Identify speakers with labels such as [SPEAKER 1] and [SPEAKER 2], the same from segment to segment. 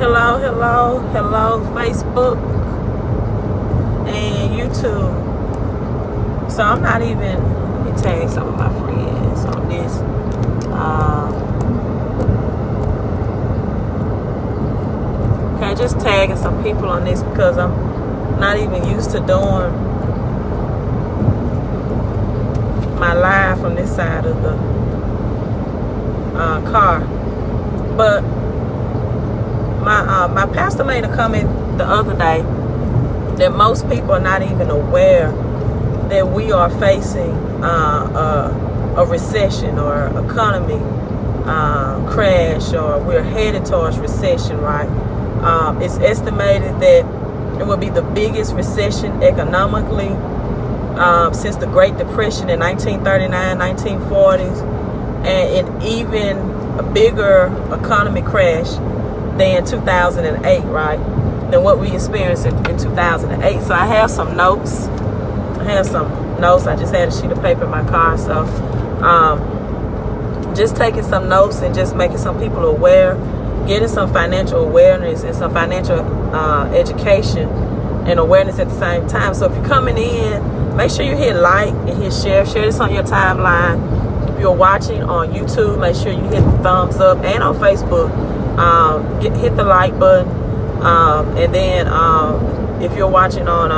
[SPEAKER 1] Hello, hello, hello, Facebook and YouTube. So I'm not even, let me tag some of my friends on this. Okay, just tagging some people on this because I'm not even used to doing my live from this side of the car. But my pastor made a comment the other day that most people are not even aware that we are facing a recession or economy crash, or we're headed towards recession, right? It's estimated that it will be the biggest recession economically since the Great Depression in 1939, 1940s, and even a bigger economy crash than 2008, right? Than what we experienced in 2008. So I have some notes. I just had a sheet of paper in my car. So just taking some notes and just making some people aware, getting some financial awareness and some financial education and awareness at the same time. So if you're coming in, make sure you hit like and hit share. Share this on your timeline. If you're watching on YouTube, make sure you hit the thumbs up, and on Facebook, hit the like button, and then if you're watching on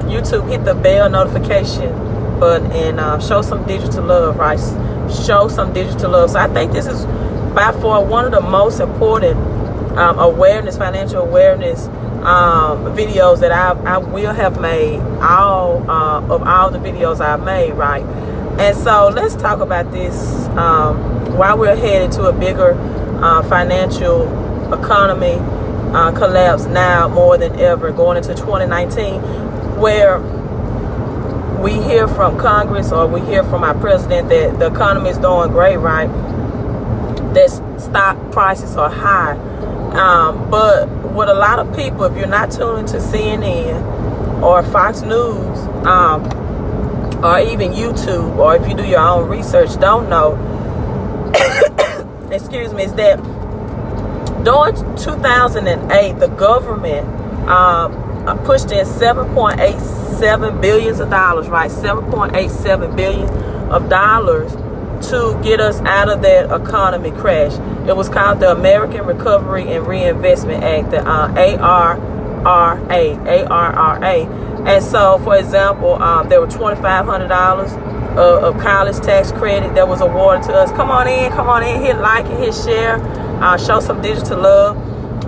[SPEAKER 1] YouTube, hit the bell notification button and show some digital love, right? Show some digital love. So I think this is by far one of the most important financial awareness videos that I will have made, all the videos I've made, right? And so let's talk about this while we're headed to a bigger financial economy collapse now more than ever, going into 2019, where we hear from Congress or we hear from our president that the economy is doing great, right? That stock prices are high. But what a lot of people, if you're not tuning to CNN or Fox News, or even YouTube, or if you do your own research, don't know, excuse me, is that during 2008, the government pushed in $7.87 billion, right? $7.87 billion to get us out of that economy crash. It was called the American Recovery and Reinvestment Act, the ARRA. And so, for example, there were $2,500 of college tax credit that was awarded to us. Come on in, hit like and hit share, show some digital love.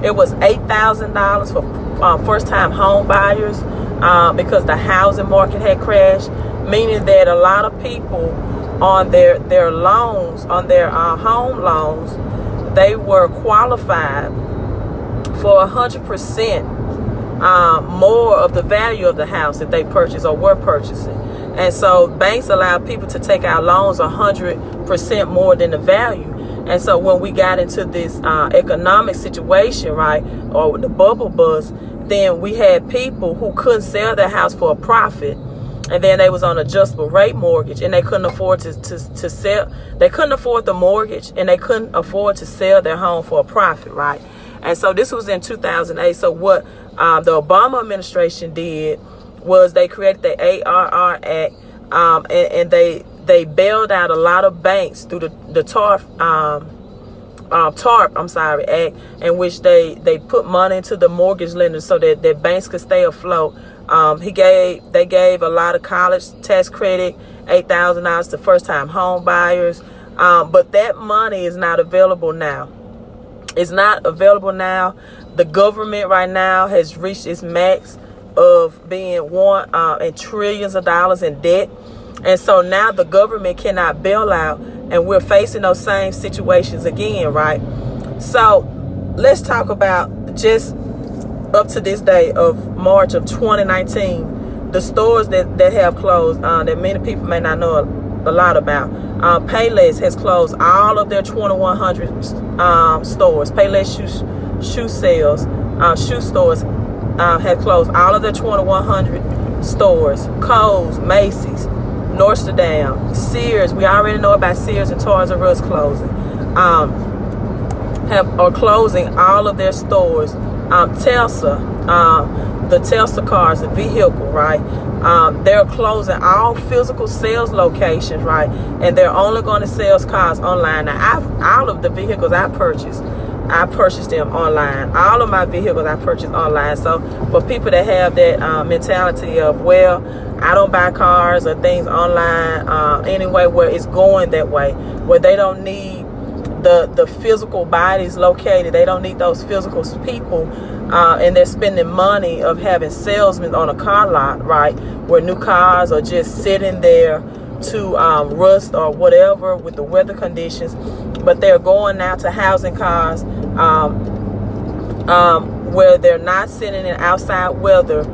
[SPEAKER 1] It was $8,000 for first-time home buyers because the housing market had crashed, meaning that a lot of people on their loans, on their home loans, they were qualified for 100% more of the value of the house that they purchased or were purchasing. And so banks allowed people to take out loans 100% more than the value. And so when we got into this economic situation, right, or the bubble bust, then we had people who couldn't sell their house for a profit. And then they was on adjustable rate mortgage, and they couldn't afford to sell. They couldn't afford the mortgage, and they couldn't afford to sell their home for a profit, right? And so this was in 2008. So what the Obama administration did was they created the ARRA Act, and they bailed out a lot of banks through the TARP Act, in which they put money into the mortgage lenders so that banks could stay afloat. They gave a lot of college tax credit, $8,000 to first-time home buyers, but that money is not available now. It's not available now. The government right now has reached its max of being in trillions of dollars in debt, and so now the government cannot bail out, and we're facing those same situations again, right? So let's talk about just up to this day of March of 2019, the stores that have closed, that many people may not know a lot about. Payless has closed all of their 2,100 stores. Payless shoe stores have closed all of their 2,100 stores. Kohl's, Macy's, Nordstrom, Sears. We already know about Sears and Toys R Us closing. are closing all of their stores. Tesla, the Tesla cars, the vehicle, right? They're closing all physical sales locations, right? And they're only going to sell cars online. Now, all of the vehicles I purchased them online. All of my vehicles I purchased online. So for people that have that mentality of, well, I don't buy cars or things online anyway, where it's going that way, where they don't need the physical bodies located, they don't need those physical people, and they're spending money of having salesmen on a car lot, right, where new cars are just sitting there to rust or whatever with the weather conditions. But they're going now to housing cars where they're not sitting in outside weather,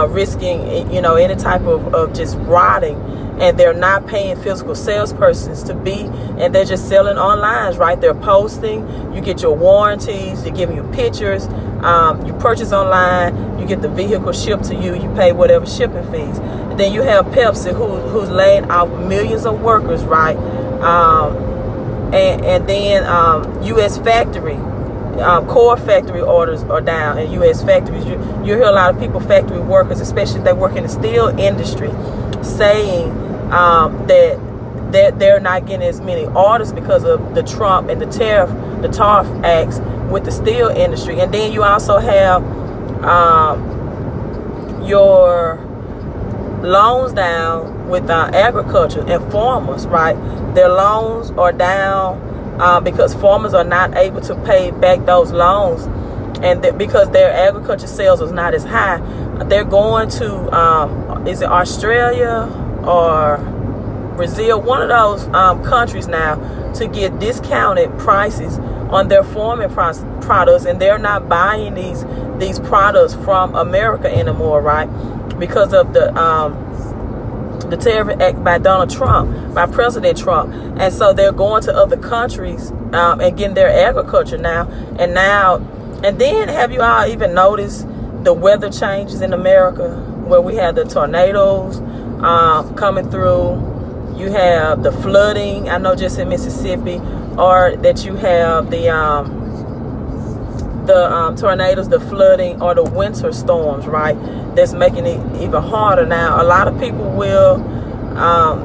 [SPEAKER 1] risking, you know, any type of just rotting, and they're not paying physical salespersons to be, and they're just selling online, right? They're posting, you get your warranties, they're giving you pictures, you purchase online, you get the vehicle shipped to you, you pay whatever shipping fees. And then you have Pepsi, who's laying off millions of workers, right? And then U.S. factory, core factory orders are down in U.S. factories. You hear a lot of people, factory workers, especially if they work in the steel industry, saying that they're not getting as many orders because of the Trump and the tariff acts with the steel industry. And then you also have your loans down with agriculture and farmers, right? Their loans are down because farmers are not able to pay back those loans, and because their agriculture sales is not as high, they're going to is it Australia or Brazil, one of those countries now, to get discounted prices on their farming products, and they're not buying these products from America anymore, right? Because of the tariff act by Donald Trump, by President Trump. And so they're going to other countries and getting their agriculture now. And then have you all even noticed the weather changes in America, where we have the tornadoes coming through? You have the flooding, I know, just in Mississippi, or that you have the tornadoes, the flooding, or the winter storms, right? That's making it even harder now. A lot of people will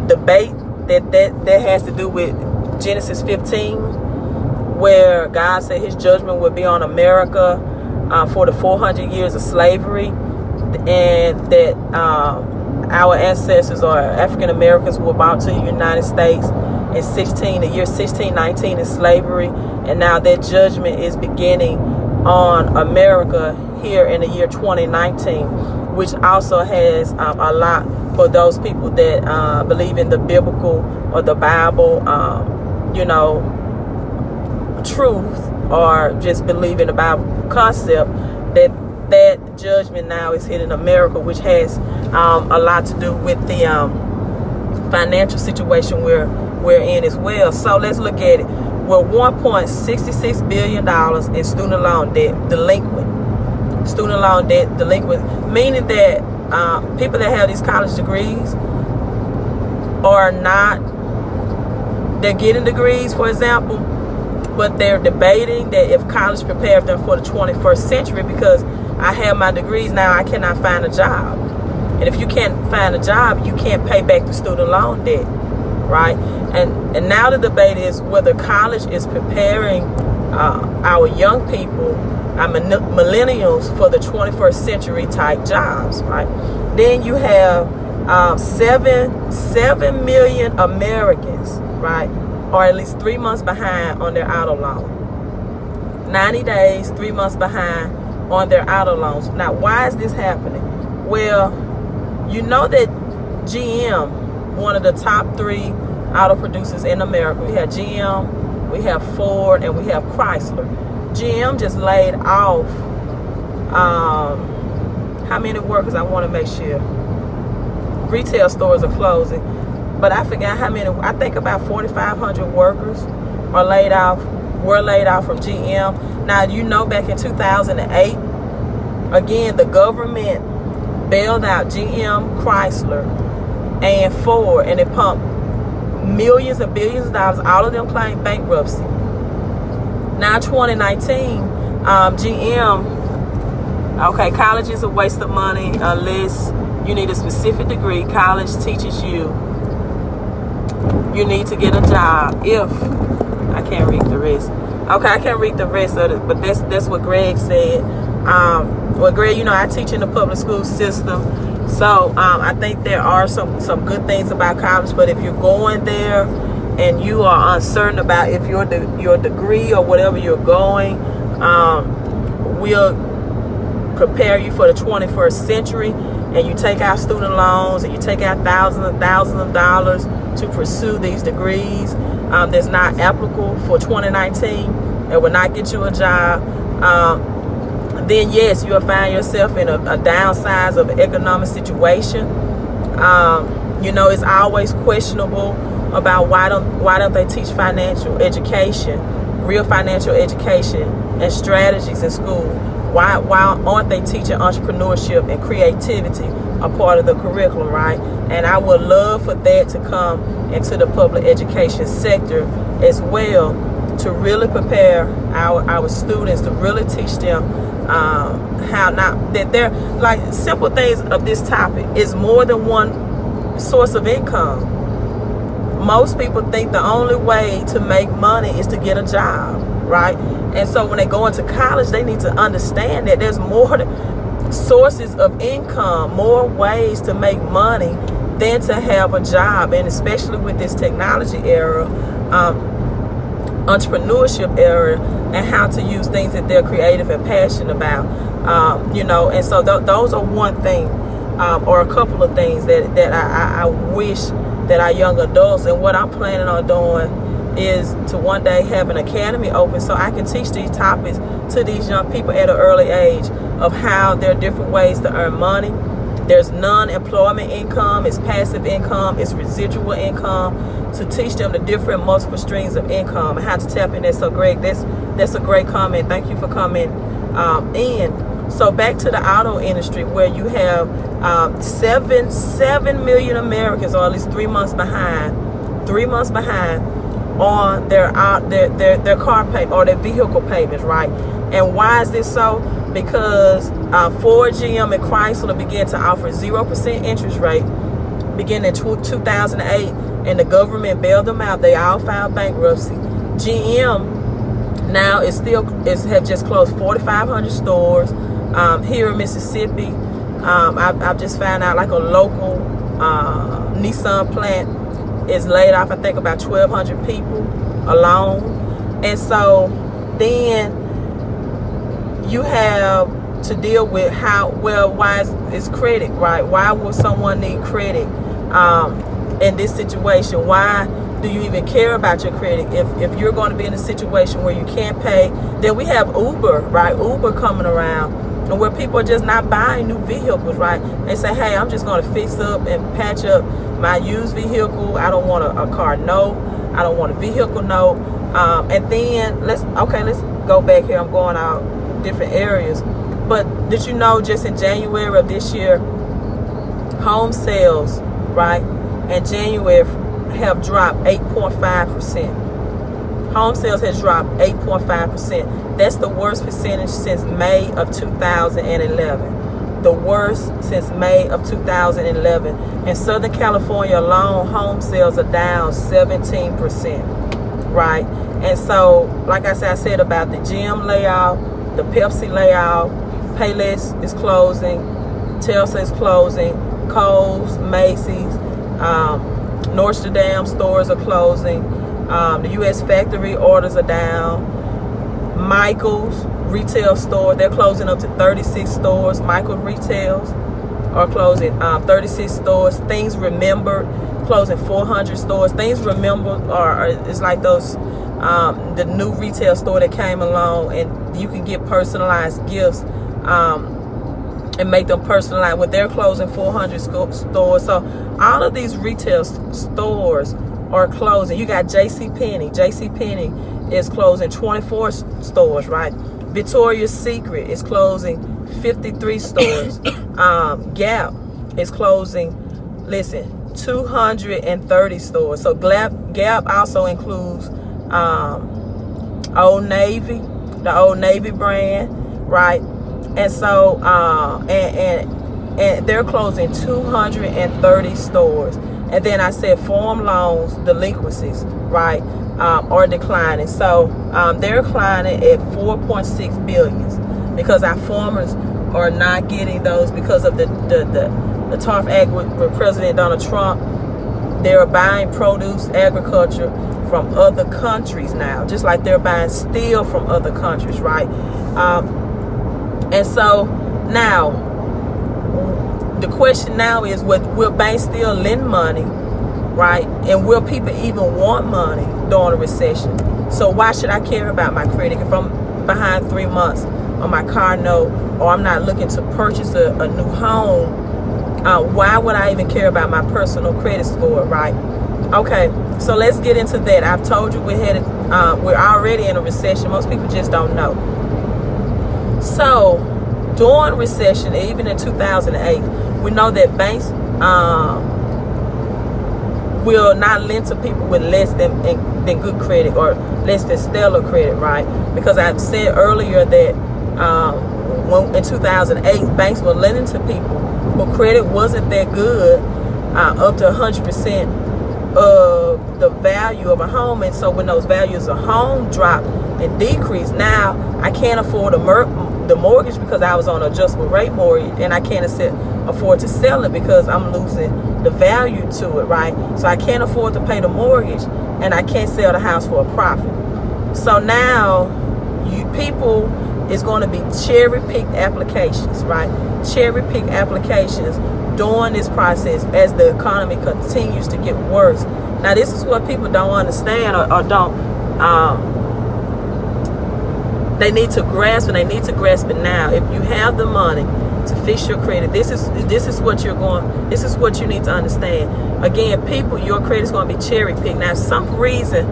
[SPEAKER 1] debate that has to do with Genesis 15, where God said his judgment would be on America for the 400 years of slavery, and that our ancestors, or African Americans, were brought to the United States in the year 1619 in slavery, and now that judgment is beginning on America here in the year 2019, which also has a lot for those people that believe in the biblical or the Bible, you know, truth, or just believe in the Bible concept, that judgment now is hitting America, which has a lot to do with the financial situation we're in as well. So let's look at it. We're $1.66 billion in student loan debt delinquent. Student loan debt delinquent, meaning that people that have these college degrees are not, they're getting degrees, for example, but they're debating that if college prepares them for the 21st century, because I have my degrees now, I cannot find a job. And if you can't find a job, you can't pay back the student loan debt, right? And now the debate is whether college is preparing our young people, our millennials, for the 21st century type jobs, right? Then you have 7 million Americans, right, are at least 3 months behind on their auto loan. 90 days, 3 months behind on their auto loans. Now, why is this happening? Well, you know that GM, one of the top 3 auto producers in America. We have GM, we have Ford, and we have Chrysler. GM just laid off how many workers? I want to make sure. Retail stores are closing, but I forgot how many. I think about 4,500 workers were laid off from GM. Now, you know, back in 2008, again, the government bailed out GM, Chrysler, and Ford, and it pumped millions and billions of dollars. All of them claimed bankruptcy. Now 2019, GM, okay, college is a waste of money unless you need a specific degree. College teaches you need to get a job. If I can't read the rest. Okay, I can't read the rest of it, but that's what Greg said. Well, Greg, you know, I teach in the public school system, so I think there are some good things about college. But if you're going there and you are uncertain about if your degree or whatever you're going will prepare you for the 21st century, and you take out student loans and you take out thousands and thousands of dollars to pursue these degrees that's not applicable for 2019, it will not get you a job, then yes, you'll find yourself in a downsize of economic situation. You know, it's always questionable about why don't they teach financial education, real financial education and strategies in school. Why aren't they teaching entrepreneurship and creativity a part of the curriculum, right? And I would love for that to come into the public education sector as well, to really prepare our students, to really teach them how not that they're like simple things of this topic is more than one source of income. Most people think the only way to make money is to get a job, right? And so when they go into college, they need to understand that there's more sources of income, more ways to make money than to have a job. And especially with this technology era, entrepreneurship era, and how to use things that they're creative and passionate about, you know. And so those are one thing, or a couple of things that I wish that our young adults, and what I'm planning on doing is to one day have an academy open so I can teach these topics to these young people at an early age of how there are different ways to earn money. There's non-employment income, it's passive income, it's residual income, to teach them the different multiple streams of income and how to tap in that. So Greg, that's a great comment. Thank you for coming in. So back to the auto industry, where you have 7 million Americans, or at least 3 months behind on their car payment or their vehicle payments, right? And why is this so? Because Ford, GM, and Chrysler began to offer 0% interest rate beginning in 2008, and the government bailed them out. They all filed bankruptcy. GM now have just closed 4,500 stores here in Mississippi. I've just found out like a local Nissan plant is laid off, I think, about 1,200 people alone. And so then you have to deal with why is credit, right? Why would someone need credit in this situation? Why do you even care about your credit? If you're going to be in a situation where you can't pay, then we have Uber, right? Uber coming around, and where people are just not buying new vehicles, right? They say, hey, I'm just going to fix up and patch up my used vehicle. I don't want a car note. I don't want a vehicle note. And then let's go back here. I'm going out different areas. But did you know just in January of this year, home sales, right, in January have dropped 8.5%. Home sales has dropped 8.5%. That's the worst percentage since May of 2011. The worst since May of 2011. In Southern California alone, home sales are down 17%, right? And so, like I said about the GM layoff, the Pepsi layoff, Payless is closing, Tesla is closing, Kohl's, Macy's, Nordstrom stores are closing, the U.S. factory orders are down, Michael's retail store, they're closing up to 36 stores. Michael's retails are closing 36 stores. Things Remembered closing 400 stores. Things Remembered it's like those the new retail store that came along, and you can get personalized gifts and make them personalized. With they're closing 400 stores. So all of these retail stores are closing. You got JCPenney. JCPenney is closing 24 stores, right? Victoria's Secret is closing 53 stores. Gap is closing, 230 stores. So Gap also includes Old Navy, the Old Navy brand, right? And so, and they're closing 230 stores. And then I said farm loans delinquencies, right, are declining. So they're declining at 4.6 billion because our farmers are not getting those because of the tariff act with President Donald Trump. They're buying produce, agriculture from other countries now, just like they're buying steel from other countries, right? And so now, the question now is, will banks still lend money, right? And will people even want money during a recession? So why should I care about my credit if I'm behind 3 months on my car note, or I'm not looking to purchase a new home? Why would I even care about my personal credit score, right? Okay, so let's get into that. I've told you we're already in a recession. Most people just don't know. So during recession, even in 2008, we know that banks will not lend to people with less than good credit or less than stellar credit, right? Because I said earlier that when in 2008, banks were lending to people whose credit wasn't that good, up to 100% of the value of a home. And so when those values of home drop and decrease, now I can't afford the mortgage because I was on an adjustable rate mortgage, and I can't afford to sell it because I'm losing the value to it, right? So I can't afford to pay the mortgage, and I can't sell the house for a profit. So now people is going to be cherry-picked applications, right? Cherry-picked applications during this process as the economy continues to get worse. Now, this is what people don't understand or don't. They need to grasp, and they need to grasp it now. If you have the money to fix your credit, this is what you need to understand. Again, people, your credit's going to be cherry-picked. Now, some reason,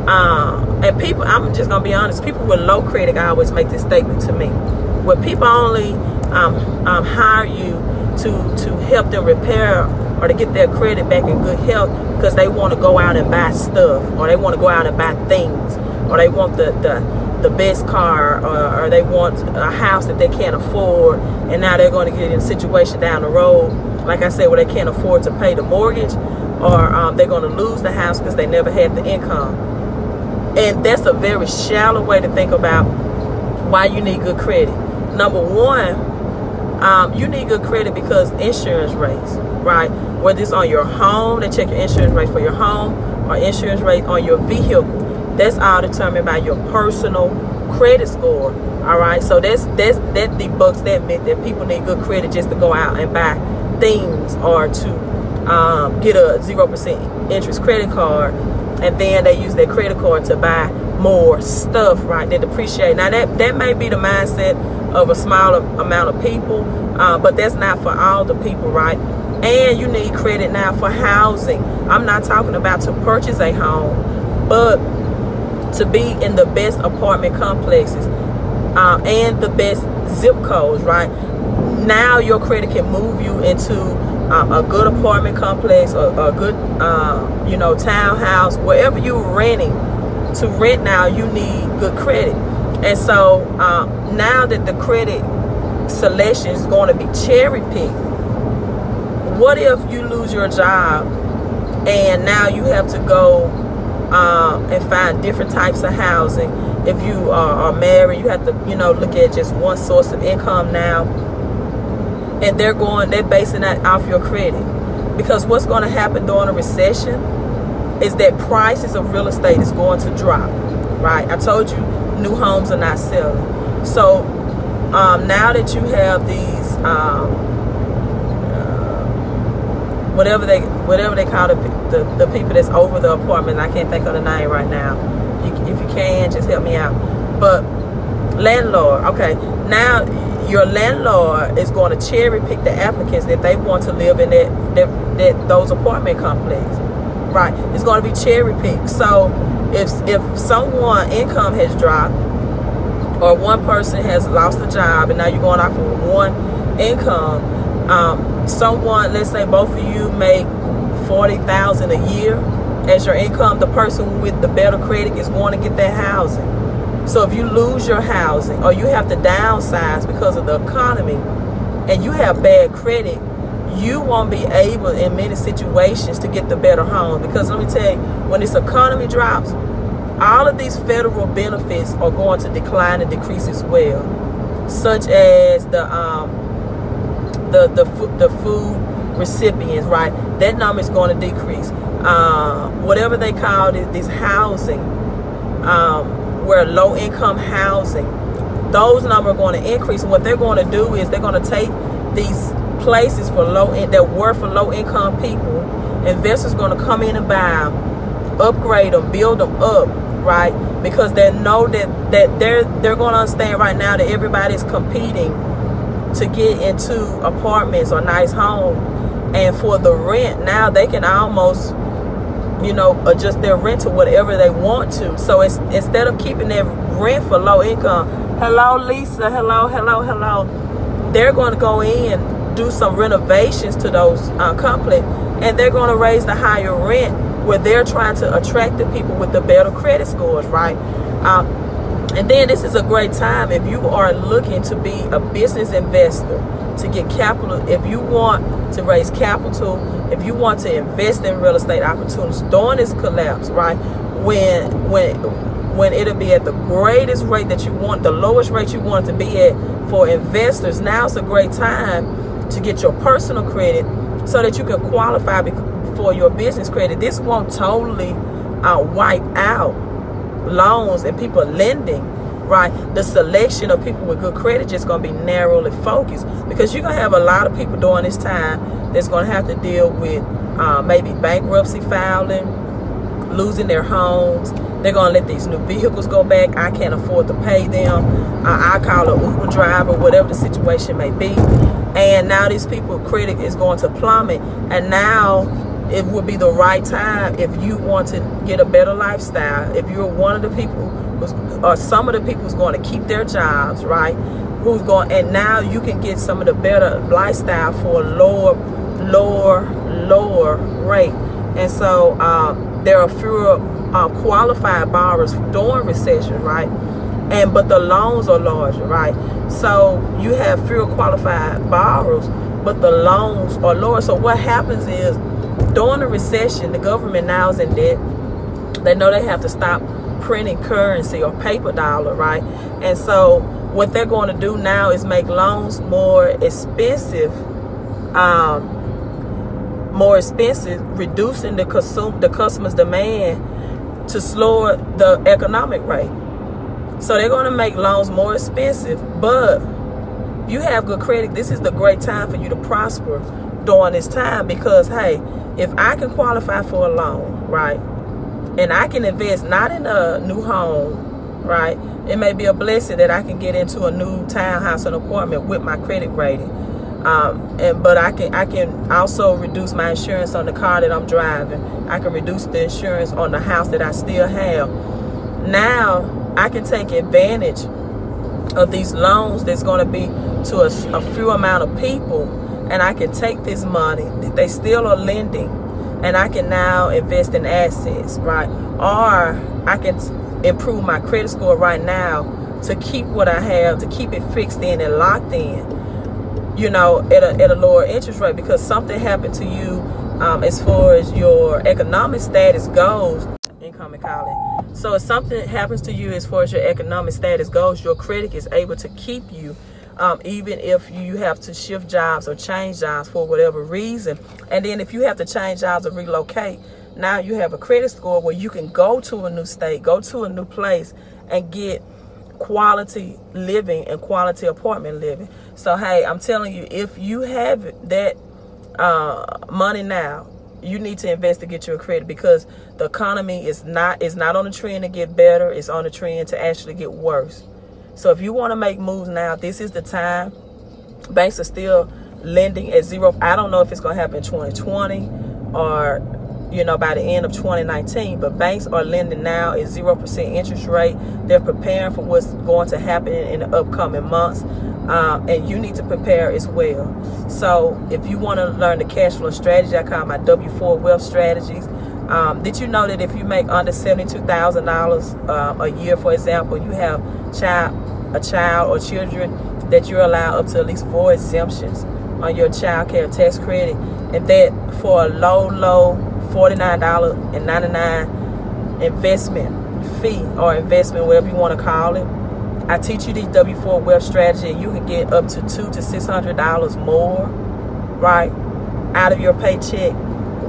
[SPEAKER 1] and people, I'm just going to be honest, people with low credit, I always make this statement to me, where people only hire you to help them repair or to get their credit back in good health because they want to go out and buy stuff, or they want to go out and buy things, or they want the best car, or they want a house that they can't afford, and now they're going to get in a situation down the road, like I said, where they can't afford to pay the mortgage, or they're going to lose the house because they never had the income. And that's a very shallow way to think about why you need good credit. Number one, you need good credit because insurance rates, right? Whether it's on your home, they check your insurance rate for your home, or insurance rate on your vehicle. That's all determined by your personal credit score. All right, so that debunks that myth that people need good credit just to go out and buy things, or to get a 0% interest credit card, and then they use their credit card to buy more stuff, right? They depreciate. Now that may be the mindset of a small amount of people, but that's not for all the people, right? And you need credit now for housing. I'm not talking about to purchase a home, but to be in the best apartment complexes and the best zip codes, right? Now your credit can move you into a good apartment complex, or a good townhouse, wherever you're renting. To rent now, you need good credit. And so now that the credit selection is going to be cherry picked, what if you lose your job and now you have to go and find different types of housing? If you are married, you have to look at just one source of income now, and they're basing that off your credit. Because what's going to happen during a recession is that prices of real estate is going to drop, right? I told you new homes are not selling. So now that you have these whatever they call the people that's over the apartment, I can't think of the name right now. If you can, just help me out. But landlord, okay, now your landlord is going to cherry pick the applicants that they want to live in those apartment complexes, right? It's going to be cherry picked. So if someone income has dropped, or one person has lost a job, and now you're going off of one income, someone, let's say both of you make $40,000 a year as your income, the person with the better credit is going to get that housing. So if you lose your housing or you have to downsize because of the economy and you have bad credit, you won't be able in many situations to get the better home. Because let me tell you, when this economy drops, all of these federal benefits are going to decline and decrease as well, such as the food recipients, right? That number is going to decrease. Whatever they call this housing, where low income housing, those numbers are going to increase. And what they're going to do is they're going to take these places for that were for low income people. Investors are going to come in and buy them, upgrade them, build them up, right? Because they know that they're going to understand right now that everybody's competing to get into apartments or nice homes, and for the rent now they can almost, you know, adjust their rent to whatever they want to. So it's, instead of keeping their rent for low income, hello Lisa, hello, they're going to go in, do some renovations to those complex, and they're going to raise the higher rent, where they're trying to attract the people with the better credit scores, right? And then this is a great time if you are looking to be a business investor, to get capital. If you want to raise capital, if you want to invest in real estate opportunities during this collapse, right? When it'll be at the greatest rate that you want, the lowest rate you want it to be at for investors, now's a great time to get your personal credit so that you can qualify for your business credit. This won't totally wipe out loans and people lending, right? The selection of people with good credit just going to be narrowly focused, because you're going to have a lot of people during this time that's going to have to deal with maybe bankruptcy filing, losing their homes. They're going to let these new vehicles go back. I can't afford to pay them. I call an Uber driver, whatever the situation may be. And now these people's credit is going to plummet. And now it would be the right time if you want to get a better lifestyle. If you're one of the people or some of the people who's going to keep their jobs, right? Who's going, and now you can get some of the better lifestyle for a lower rate. And so there are fewer qualified borrowers during recession, right? But the loans are larger, right? So you have fewer qualified borrowers, but the loans are lower. So what happens is, during the recession, the government now is in debt. They know they have to stop printing currency or paper dollar, right? And so what they're going to do now is make loans more expensive, reducing the customer's demand to slow the economic rate. So they're going to make loans more expensive, but you have good credit. This is the great time for you to prosper during this time, because hey, if I can qualify for a loan, right, and I can invest not in a new home, right, it may be a blessing that I can get into a new townhouse and apartment with my credit rating, but I can also reduce my insurance on the car that I'm driving. I can reduce the insurance on the house that I still have. Now I can take advantage of these loans that's going to be to a few amount of people, and I can take this money, they still are lending, and I can now invest in assets, right? Or I can improve my credit score right now to keep what I have, to keep it fixed in and locked in, you know, at a lower interest rate, because something happened to you as far as your economic status goes. Income and calling. So if something happens to you as far as your economic status goes, your credit is able to keep you, even if you have to shift jobs or change jobs for whatever reason. And then if you have to change jobs or relocate, now you have a credit score where you can go to a new state, go to a new place, and get quality living and quality apartment living. So hey, I'm telling you, if you have that money now, you need to invest to get your credit, because the economy is not on a trend to get better. It's on a trend to actually get worse. So if you want to make moves now, this is the time. Banks are still lending at zero. I don't know if it's going to happen in 2020 or, you know, by the end of 2019, but banks are lending now at 0% interest rate. They're preparing for what's going to happen in the upcoming months. And you need to prepare as well. So if you want to learn the cash flow strategy, I call my W4 wealth strategies. Did you know that if you make under $72,000 a year, for example, you have a child or children, that you're allowed up to at least 4 exemptions on your child care tax credit, and that for a low $49.99 investment fee, or investment, whatever you want to call it. I teach you the W4 wealth strategy, and you can get up to $200 to $600 more, right, out of your paycheck.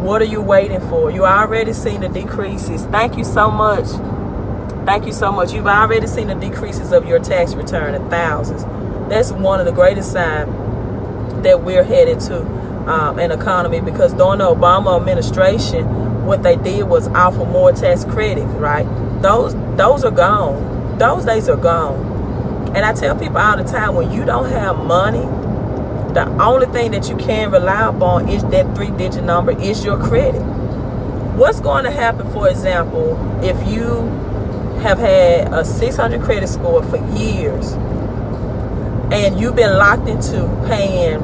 [SPEAKER 1] What are you waiting for? You already seen the decreases. Thank you so much. Thank you so much. You've already seen the decreases of your tax return in thousands. That's one of the greatest signs that we're headed to an economy, because during the Obama administration, what they did was offer more tax credit, right? Those are gone. Those days are gone. And I tell people all the time, when you don't have money, the only thing that you can rely upon is that 3-digit number, is your credit. What's going to happen, for example, if you have had a 600 credit score for years and you've been locked into paying,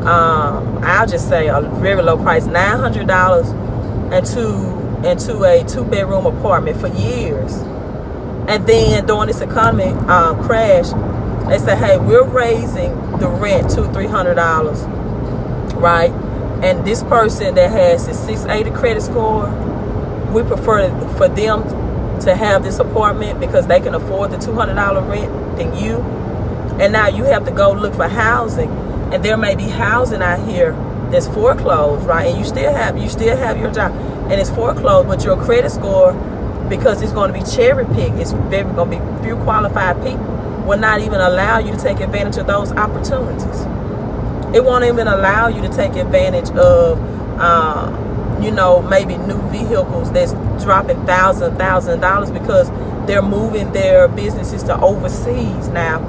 [SPEAKER 1] I'll just say a very low price, $900 into a 2-bedroom apartment for years. And then during this economy crash, they say, hey, we're raising the rent $200-300, right? And this person that has a 680 credit score, we prefer for them to have this apartment because they can afford the $200 rent than you. And now you have to go look for housing, and there may be housing out here that's foreclosed, right? And you still have your job, and it's foreclosed, but your credit score, because it's going to be cherry picked, it's going to be few qualified people, will not even allow you to take advantage of those opportunities. It won't even allow you to take advantage of, you know, maybe new vehicles that's dropping thousands of dollars because they're moving their businesses to overseas now,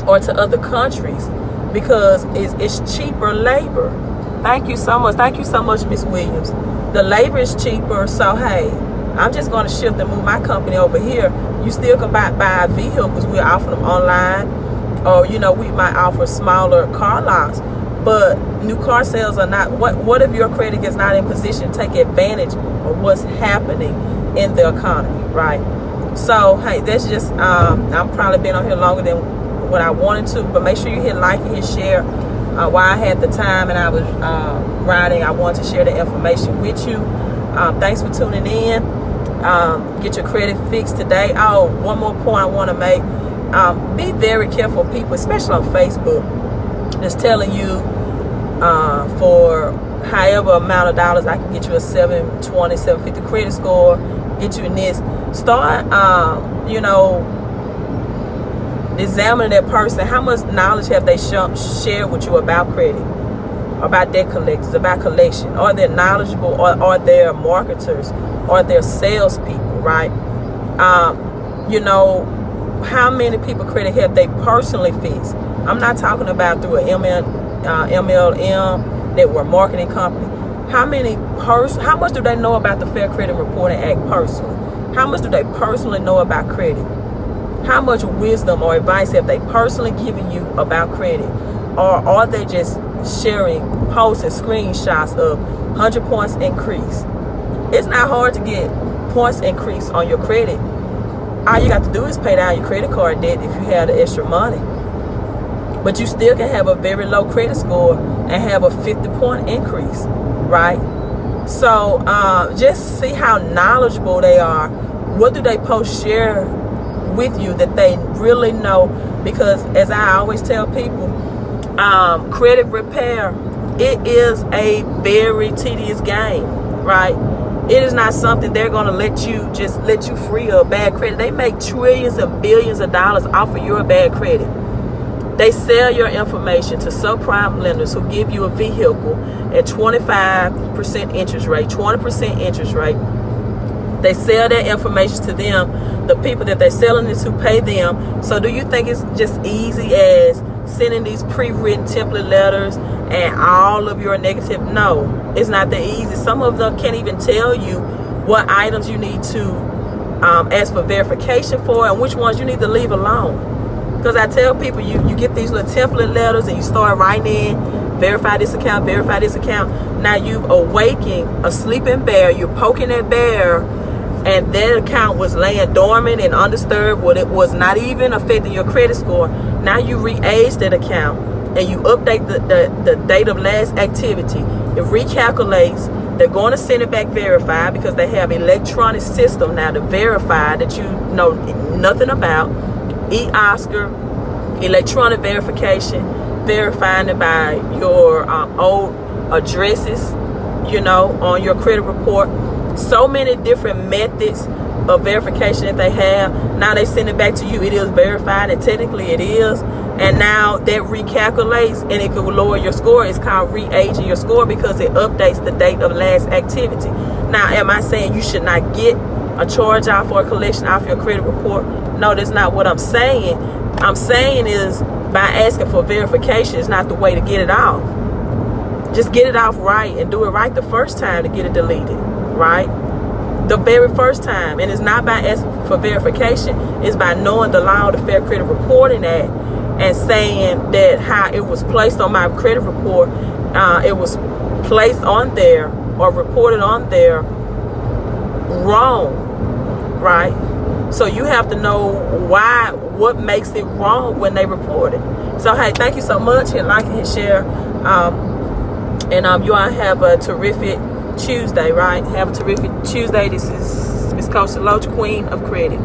[SPEAKER 1] or to other countries, because it's cheaper labor. Thank you so much. Thank you so much, Miss Williams. The labor is cheaper, so hey, I'm just going to shift and move my company over here. You still can buy vehicles. We offer them online, or you know, we might offer smaller car lots. But new car sales are not. What if your credit is not in position to take advantage of what's happening in the economy, right? So hey, that's just I'm probably been on here longer than what I wanted to, but make sure you hit like and hit share. While I had the time and I was riding, I wanted to share the information with you. Thanks for tuning in. Get your credit fixed today. Oh, one more point I want to make. Be very careful, people, especially on Facebook, that's telling you for however amount of dollars I can get you a 720, 750 credit score, get you in this. Start, you know, examining that person. How much knowledge have they shared with you about credit, about debt collectors, about collection? Are they knowledgeable, or are they marketers, or they're salespeople, right? You know, how many people credit have they personally fixed? I'm not talking about through an MLM network marketing company. How much do they know about the Fair Credit Reporting Act personally? How much do they personally know about credit? How much wisdom or advice have they personally given you about credit? Or are they just sharing posts and screenshots of 100 points increase? It's not hard to get points increase on your credit. All you got to do is pay down your credit card debt if you have the extra money. But you still can have a very low credit score and have a 50-point increase, right? So just see how knowledgeable they are. What do they share with you that they really know? Because as I always tell people, credit repair, it is a very tedious game, right? It is not something they're going to let you free of bad credit. They make trillions and billions of dollars off of your bad credit. They sell your information to subprime lenders who give you a vehicle at 25% interest rate, 20% interest rate. They sell their information to them. The people that they're selling it to pay them. So do you think it's just easy as sending these pre-written template letters and all of your negative? No, it's not that easy. Some of them can't even tell you what items you need to ask for verification for and which ones you need to leave alone. Because I tell people, you get these little template letters and you start writing in, verify this account, verify this account. Now you've awakened a sleeping bear. You're poking that bear, and that account was laying dormant and undisturbed. Well, it was not even affecting your credit score. Now you re-age that account, and you update the date of last activity. It recalculates. They're going to send it back verified, because they have electronic system now to verify that you know nothing about. eOscar, electronic verification, verifying it by your old addresses, you know, on your credit report. So many different methods of verification that they have. Now they send it back to you. It is verified, and technically it is. And now that recalculates, and it could lower your score. It's called re-aging your score, because it updates the date of last activity. Now, am I saying you should not get a charge off or a collection off your credit report? No, that's not what I'm saying. I'm saying is, by asking for verification is not the way to get it off. Just get it off right, and do it right the first time to get it deleted, right? The very first time. And it's not by asking for verification. It's by knowing the law of the Fair Credit Reporting Act, and saying that how it was placed on my credit report, it was placed on there or reported on there wrong, right? So you have to know why, what makes it wrong when they report it. So hey, thank you so much. Hit like and hit share. And you all have a terrific Tuesday, right? Have a terrific Tuesday. This is Miss Coach Deloach, Queen of Credit.